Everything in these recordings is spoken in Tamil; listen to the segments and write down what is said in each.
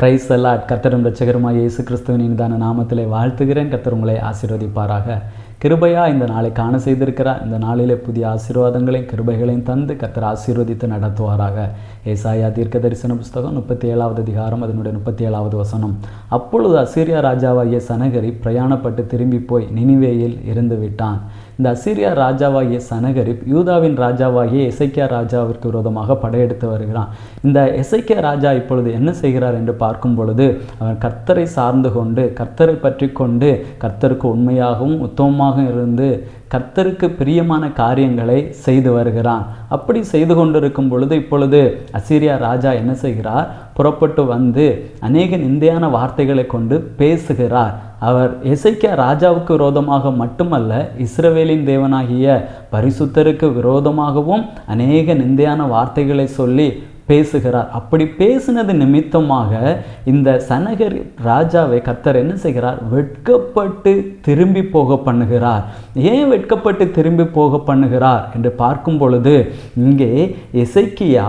பிரைஸ் எல்லாம் கர்த்தரும் இரட்சகருமாய் இயேசு கிறிஸ்துவின் இனிதான நாமத்திலே வாழ்த்துகிறேன். கர்த்தர் உங்களை ஆசீர்வதிப்பாராக. கிருபையா இந்த நாளை காண செய்திருக்கிறார். இந்த நாளிலே புதிய ஆசீர்வாதங்களையும் கிருபைகளையும் தந்து கர்த்தர் ஆசீர்வதித்து நடத்துவாராக. ஏசாயா தீர்க்க தரிசன புஸ்தகம் 37வது அதிகாரம் அதனுடைய 37வது வசனம். அப்பொழுது அசீரியா ராஜாவாகிய சனகரிப் பிரயாணப்பட்டு திரும்பி போய் நினிவேயில் இருந்து விட்டான். இந்த அசீரியா ராஜாவாகிய சனகரிப் யூதாவின் ராஜாவாகிய எசேக்கியா ராஜாவிற்கு விரோதமாக படையெடுத்து வருகிறான். இந்த எசேக்கியா ராஜா இப்பொழுது என்ன செய்கிறார் என்று பார்க்கும் பொழுது, அவன் கர்த்தரை சார்ந்து கொண்டு கர்த்தரை பற்றி கொண்டு கர்த்தருக்கு உண்மையாகவும் உத்தமமாக இருந்து கர்த்தருக்கு பிரியமான காரியங்களை செய்து வருகிறான். அப்படி செய்து கொண்டிருக்கும் பொழுது இப்பொழுது அசீரியா ராஜா என்ன செய்கிறார்? புறப்பட்டு வந்து அநேக நிந்தையான வார்த்தைகளை கொண்டு பேசுகிறார். அவர் எசேக்கியா ராஜாவுக்கு விரோதமாக மட்டுமல்ல, இஸ்ரவேலின் தேவனாகிய பரிசுத்தருக்கு விரோதமாகவும் அநேக நிந்தையான வார்த்தைகளை சொல்லி பேசுகிறார். அப்படி பேசினது நிமித்தமாக இந்த சனகர் ராஜாவை கர்த்தர் என்ன செய்கிறார்? வெட்கப்பட்டு திரும்பி போக பண்ணுகிறார். ஏன் வெட்கப்பட்டு திரும்பி போக பண்ணுகிறார் என்று பார்க்கும் பொழுது, இங்கே எசேக்கியா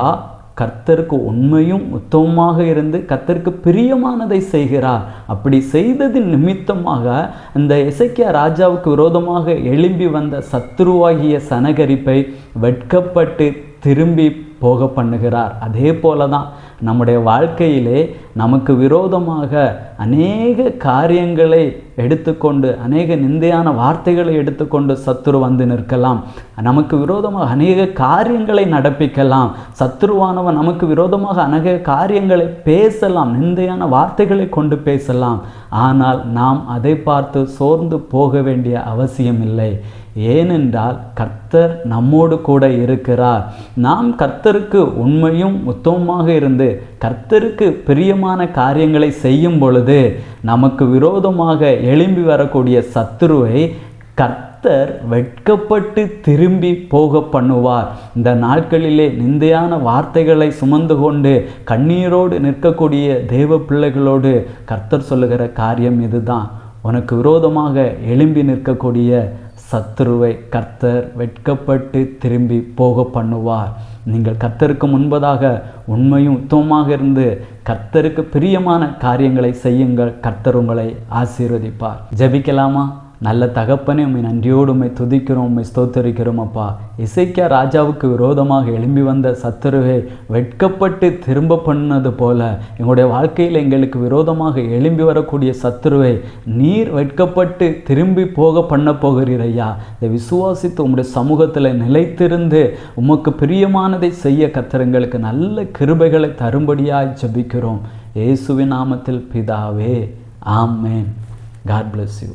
கர்த்தருக்கு உண்மையும் உத்தமமாக இருந்து கர்த்தருக்கு பிரியமானதை செய்கிறார். அப்படி செய்ததின் நிமித்தமாக அந்த எசேக்கியா ராஜாவுக்கு விரோதமாக எழும்பி வந்த சத்துருவாகிய சனகரிப்பை வெட்கப்பட்டு திரும்பி போக பண்ணுகிறார். அதே போல தான் நம்முடைய வாழ்க்கையிலே நமக்கு விரோதமாக அநேக காரியங்களை எடுத்துக்கொண்டு அநேக நிந்தையான வார்த்தைகளை எடுத்துக்கொண்டு சத்துரு வந்து நிற்கலாம். நமக்கு விரோதமாக அநேக காரியங்களை நடப்பிக்கலாம். சத்துருவானவன் நமக்கு விரோதமாக அநேக காரியங்களை பேசலாம், நிந்தையான வார்த்தைகளை கொண்டு பேசலாம். ஆனால் நாம் அதை பார்த்து சோர்ந்து போக வேண்டிய அவசியம் இல்லை. ஏனென்றால் கர்த்தர் நம்மோடு கூட இருக்கிறார். நாம் கர்த்தருக்கு உண்மையும் உத்தமமாக இருந்து கர்த்தருக்கு பிரியமான காரியங்களை செய்யும் பொழுது நமக்கு விரோதமாக எழும்பி வரக்கூடிய சத்துருவை கர்த்தர் வெட்கப்பட்டு திரும்பி போக பண்ணுவார். இந்த நாட்களிலே நிந்தையான வார்த்தைகளை சுமந்து கொண்டு கண்ணீரோடு நிற்கக்கூடிய தேவ பிள்ளைகளோடு கர்த்தர் சொல்லுகிற காரியம் இதுதான். உனக்கு விரோதமாக எழும்பி நிற்கக்கூடிய சத்துருவை கர்த்தர் வெட்கப்பட்டு திரும்பி போக பண்ணுவார். நீங்கள் கர்த்தருக்கு முன்பதாக உண்மையும் உத்தமமாக இருந்து கர்த்தருக்கு பிரியமான காரியங்களை செய்யுங்கள். கர்த்தர் உங்களை ஆசீர்வதிப்பார். ஜெபிக்கலாமா? நல்ல தகப்பனே, உம்மை நன்றியோடு உம்மை துதிக்கிறோம், உம்மை ஸ்தோத்தரிக்கிறோம் அப்பா. எசேக்கியா ராஜாவுக்கு விரோதமாக எழும்பி வந்த சத்துருவை வெட்கப்பட்டு திரும்ப பண்ணது போல எங்களுடைய வாழ்க்கையில் எங்களுக்கு விரோதமாக எழும்பி வரக்கூடிய சத்துருவை நீர் வெட்கப்பட்டு திரும்பி போக பண்ண போகிறீர் ஐயா. இதை விசுவாசித்து உம்முடைய சமூகத்தில் நிலைத்திருந்து உமக்கு பிரியமானதை செய்ய கர்த்தர் எங்களுக்கு நல்ல கிருபைகளை தரும்படியாய் ஜெபிக்கிறோம். இயேசுவின் நாமத்தில் பிதாவே, ஆமென். God bless you.